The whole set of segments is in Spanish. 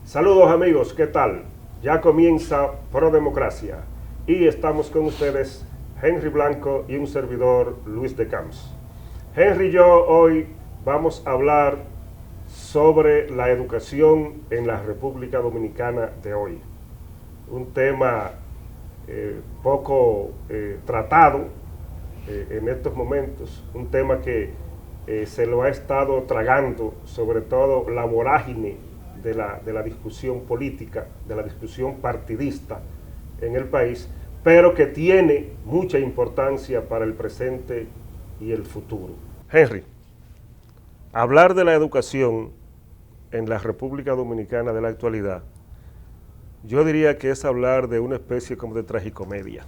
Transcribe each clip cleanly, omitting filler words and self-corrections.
Saludos amigos, ¿qué tal? Ya comienza Prodemocracia y estamos con ustedes Henry Blanco y un servidor Luis de Camps. Henry y yo hoy vamos a hablar sobre la educación en la República Dominicana de hoy. Un tema poco tratado en estos momentos, un tema que se lo ha estado tragando sobre todo la vorágine de la discusión política, de la discusión partidista en el país, pero que tiene mucha importancia para el presente y el futuro. Henry, hablar de la educación en la República Dominicana de la actualidad, yo diría que es hablar de una especie como de tragicomedia.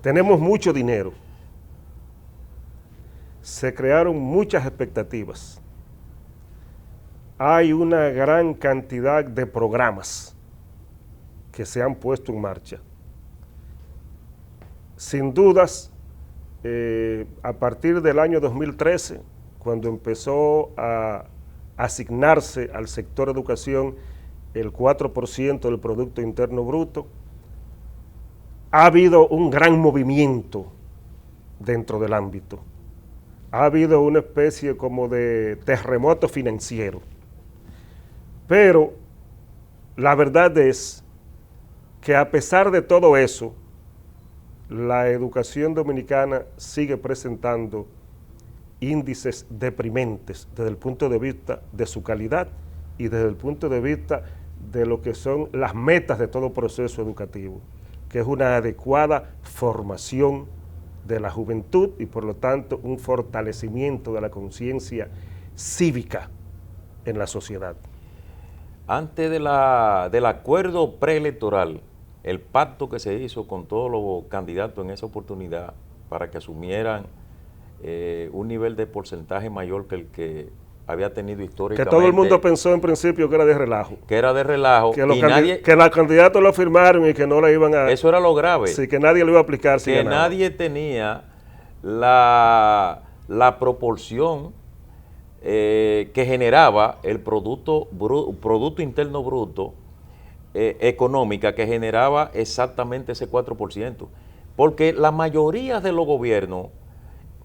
Tenemos mucho dinero, se crearon muchas expectativas, hay una gran cantidad de programas que se han puesto en marcha. Sin dudas, a partir del año 2013, cuando empezó a asignarse al sector educación el 4% del Producto Interno Bruto, ha habido un gran movimiento dentro del ámbito. Ha habido una especie como de terremoto financiero. Pero la verdad es que a pesar de todo eso, la educación dominicana sigue presentando índices deprimentes desde el punto de vista de su calidad y desde el punto de vista de lo que son las metas de todo proceso educativo, que es una adecuada formación de la juventud y por lo tanto un fortalecimiento de la conciencia cívica en la sociedad. Antes del acuerdo preelectoral, el pacto que se hizo con todos los candidatos en esa oportunidad para que asumieran un nivel de porcentaje mayor que el que había tenido históricamente. Que todo el mundo pensó en principio que era de relajo. Que era de relajo. Que los candidatos lo firmaron y que no le iban a... Eso era lo grave. Sí, que nadie lo iba a aplicar si ganaba. Que nadie tenía la proporción que generaba el Producto Interno Bruto económica, que generaba exactamente ese 4%. Porque la mayoría de los gobiernos,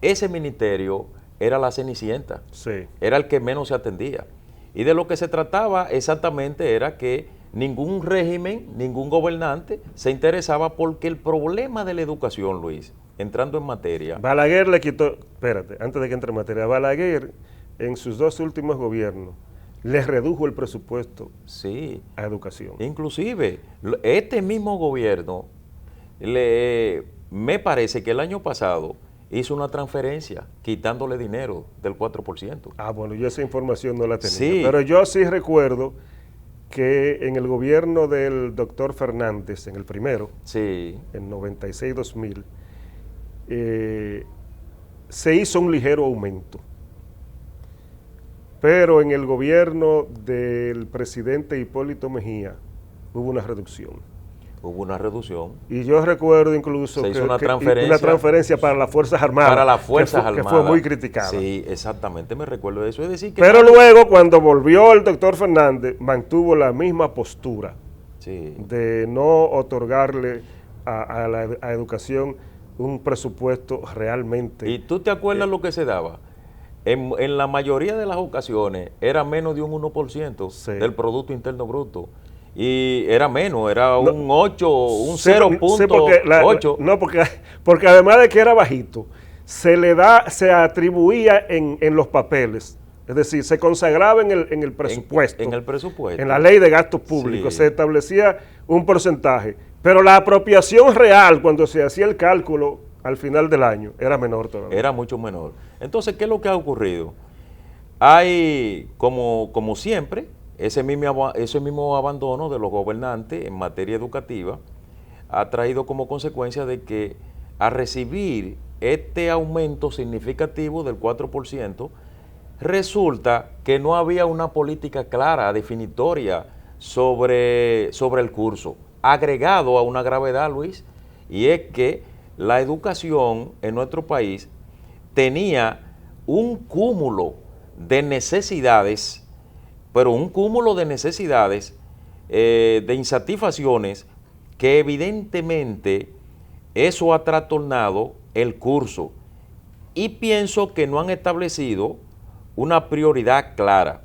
ese ministerio era la cenicienta, sí, era el que menos se atendía. Y de lo que se trataba exactamente era que ningún régimen, ningún gobernante se interesaba, porque el problema de la educación, Luis, entrando en materia... Balaguer le quitó, espérate, antes de que entre en materia, Balaguer en sus dos últimos gobiernos le redujo el presupuesto, sí, a educación. Inclusive, este mismo gobierno, me parece que el año pasado hizo una transferencia quitándole dinero del 4%. Ah, bueno, yo esa información no la tenía. Sí. Pero yo sí recuerdo que en el gobierno del doctor Fernández, en el primero, sí, en 96-2000, se hizo un ligero aumento. Pero en el gobierno del presidente Hipólito Mejía hubo una reducción. Hubo una reducción. Y yo recuerdo incluso se hizo una transferencia para las Fuerzas Armadas. Para las Fuerzas Armadas. Que fue muy criticada. Sí, exactamente, me recuerdo de eso. Es decir, que pero luego, cuando volvió el doctor Fernández, mantuvo la misma postura, sí, de no otorgarle a la educación un presupuesto realmente... ¿Y tú te acuerdas lo que se daba? En la mayoría de las ocasiones era menos de un 1%, sí, del Producto Interno Bruto. Y era menos, era un 8, un 0.8. No, porque además de que era bajito, se atribuía en los papeles. Es decir, se consagraba en el presupuesto. En el presupuesto. En la ley de gastos públicos, sí, se establecía un porcentaje. Pero la apropiación real, cuando se hacía el cálculo al final del año, era menor todavía. Era mucho menor. Entonces, ¿qué es lo que ha ocurrido? Hay, como siempre, ese mismo abandono de los gobernantes en materia educativa ha traído como consecuencia de que a recibir este aumento significativo del 4%, resulta que no había una política clara, definitoria sobre el curso. agregado a una gravedad, Luis, y es que la educación en nuestro país tenía un cúmulo de necesidades, pero un cúmulo de necesidades, de insatisfacciones, que evidentemente eso ha trastornado el curso. Y pienso que no han establecido una prioridad clara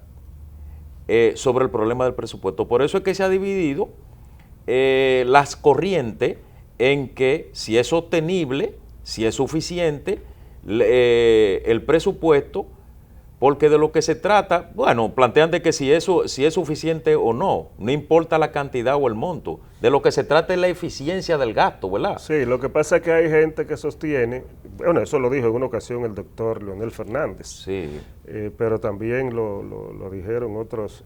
sobre el problema del presupuesto. Por eso es que se ha dividido las corrientes en que si es sostenible, si es suficiente el presupuesto, porque de lo que se trata, bueno, plantean de que si es suficiente o no, no importa la cantidad o el monto, de lo que se trata es la eficiencia del gasto, ¿verdad? Sí, lo que pasa es que hay gente que sostiene, bueno, eso lo dijo en una ocasión el doctor Leonel Fernández, Sí. Pero también lo dijeron otros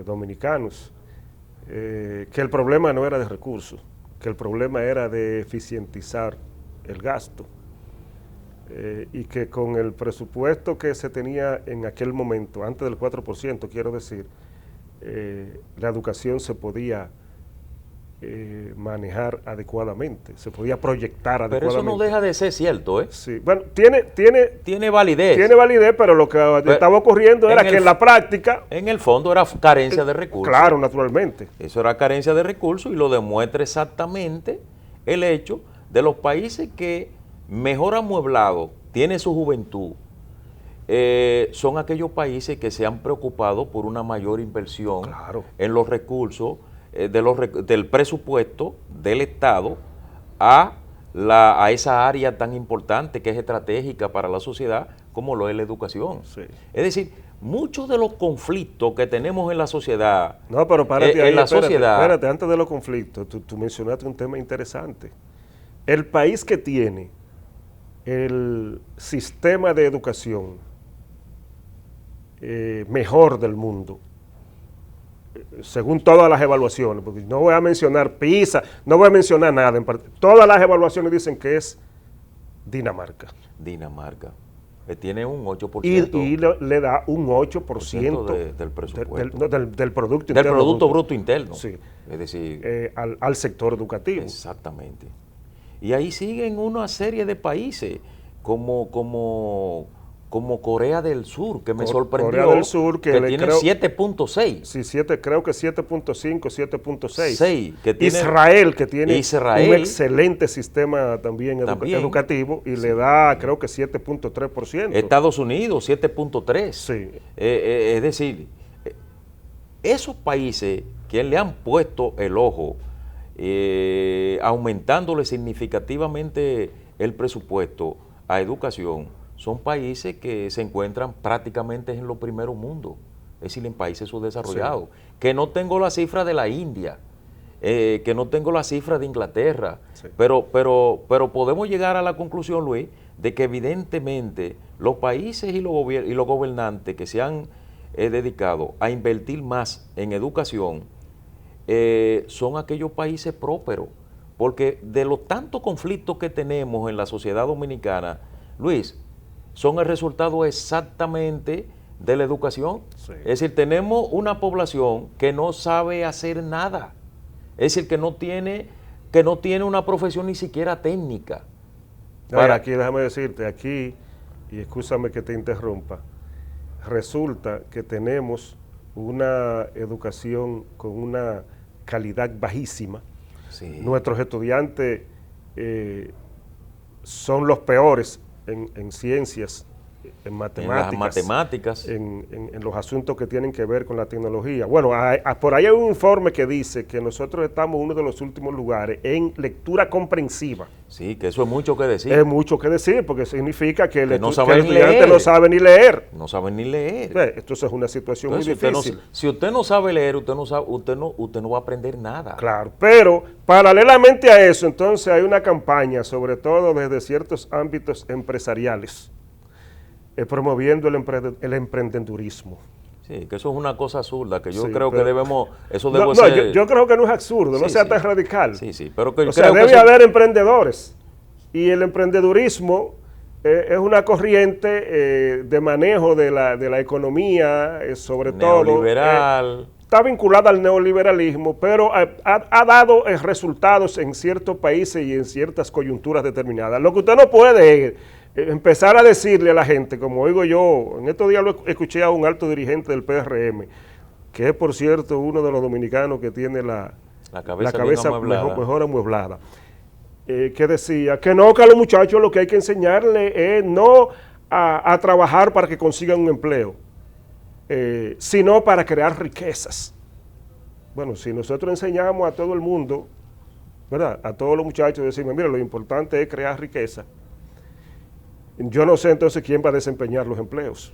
dominicanos, que el problema no era de recursos, que el problema era de eficientizar el gasto. Y que con el presupuesto que se tenía en aquel momento, antes del 4%, quiero decir, la educación se podía manejar adecuadamente, se podía proyectar adecuadamente. Pero eso no deja de ser cierto, ¿eh? Sí, bueno, tiene validez. Tiene validez, pero lo que estaba ocurriendo era que en la práctica... En el fondo era carencia de recursos. Claro, naturalmente. Eso era carencia de recursos y lo demuestra exactamente el hecho de los países que mejor amueblado tiene su juventud, son aquellos países que se han preocupado por una mayor inversión en los recursos del presupuesto del Estado a esa área tan importante que es estratégica para la sociedad como lo es la educación. Sí. Es decir, muchos de los conflictos que tenemos en la sociedad... No, pero párate ahí, espérate, antes de los conflictos, tú mencionaste un tema interesante. El país que tiene el sistema de educación mejor del mundo, según todas las evaluaciones, porque no voy a mencionar PISA, no voy a mencionar nada, todas las evaluaciones dicen que es Dinamarca. Dinamarca, que tiene un 8%. Y le da un 8% del presupuesto. Del Producto Interno. Del Producto Bruto Interno. Sí. Es decir, al sector educativo. Exactamente. Y ahí siguen una serie de países como Corea del Sur, que me sorprendió. Corea del Sur, que tiene 7.6. Sí, creo que 7.5, 7.6. Que tiene Israel, que tiene un excelente sistema también educativo, y le da, creo que 7.3%. Estados Unidos, 7.3%. Sí. Es decir, esos países que le han puesto el ojo, aumentándole significativamente el presupuesto a educación, son países que se encuentran prácticamente en los primeros mundos, es decir, en países subdesarrollados, que no tengo la cifra de la India, que no tengo la cifra de Inglaterra, pero podemos llegar a la conclusión, Luis, de que evidentemente los países y los gobernantes que se han dedicado a invertir más en educación son aquellos países prósperos, porque de los tantos conflictos que tenemos en la sociedad dominicana, Luis, son el resultado exactamente de la educación. Sí. Es decir, tenemos una población que no sabe hacer nada, es decir, que no tiene una profesión ni siquiera técnica. Aquí, déjame decirte, aquí, y escúchame que te interrumpa, resulta que tenemos una educación con una calidad bajísima. Sí. Nuestros estudiantes son los peores en ciencias, en matemáticas, en los asuntos que tienen que ver con la tecnología. Bueno, por ahí hay un informe que dice que nosotros estamos en uno de los últimos lugares en lectura comprensiva. Sí, que eso es mucho que decir. Es mucho que decir, porque significa que el estudiante no sabe ni leer. No sabe ni leer. Entonces es una situación muy difícil. Si usted no sabe leer, usted no va a aprender nada. Claro, pero paralelamente a eso, entonces hay una campaña, sobre todo desde ciertos ámbitos empresariales, promoviendo el emprendedurismo. Sí, que eso es una cosa absurda, que yo creo que debemos, eso debe ser... Yo creo que no es absurdo, no sea tan radical. Sí, pero que debe haber emprendedores, y el emprendedurismo es una corriente de manejo de la economía, sobre todo... Neoliberal. está vinculada al neoliberalismo, pero ha dado resultados en ciertos países y en ciertas coyunturas determinadas. Lo que usted no puede es empezar a decirle a la gente, como oigo yo, en estos días lo escuché a un alto dirigente del PRM, que es por cierto uno de los dominicanos que tiene la cabeza mejor amueblada, que decía que no, que a los muchachos lo que hay que enseñarle es no a trabajar para que consigan un empleo, sino para crear riquezas. Bueno, si nosotros enseñamos a todo el mundo, ¿verdad?, a todos los muchachos, decimos, mira, lo importante es crear riqueza, yo no sé entonces quién va a desempeñar los empleos.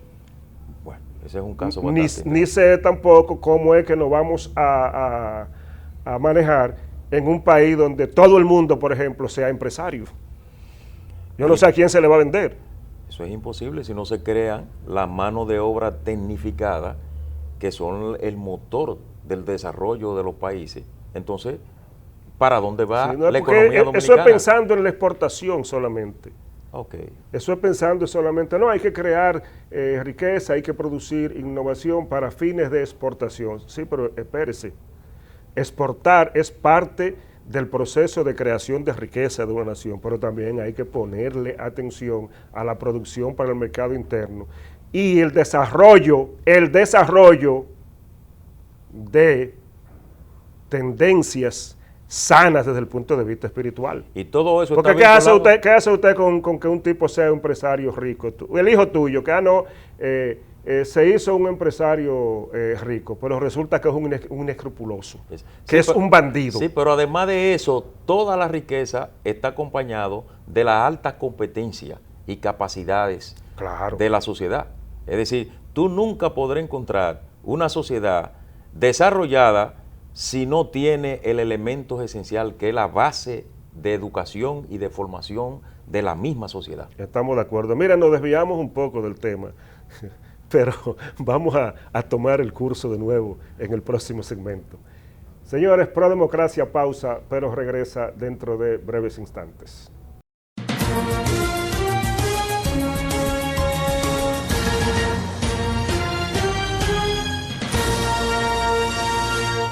Bueno, ese es un caso ni sé tampoco cómo es que nos vamos a manejar en un país donde todo el mundo, por ejemplo, sea empresario. Yo no sé a quién se le va a vender. Eso es imposible si no se crean las manos de obra tecnificadas que son el motor del desarrollo de los países. Entonces, ¿para dónde va la economía dominicana? Eso es pensando en la exportación solamente. Okay. Eso es pensando solamente, no, hay que crear riqueza, hay que producir innovación para fines de exportación. Sí, pero espérese, exportar es parte del proceso de creación de riqueza de una nación, pero también hay que ponerle atención a la producción para el mercado interno y el desarrollo de tendencias sanas desde el punto de vista espiritual. Y todo eso porque ¿qué hace usted con que un tipo sea un empresario rico? El hijo tuyo, que se hizo un empresario rico, pero resulta que es un inescrupuloso, que es un bandido. Sí, pero además de eso, toda la riqueza está acompañado de la alta competencia y capacidades de la sociedad. Es decir, tú nunca podrás encontrar una sociedad desarrollada si no tiene el elemento esencial que es la base de educación y de formación de la misma sociedad. Estamos de acuerdo. Mira, nos desviamos un poco del tema, pero vamos a tomar el curso de nuevo en el próximo segmento. Señores, Pro Democracia pausa, pero regresa dentro de breves instantes.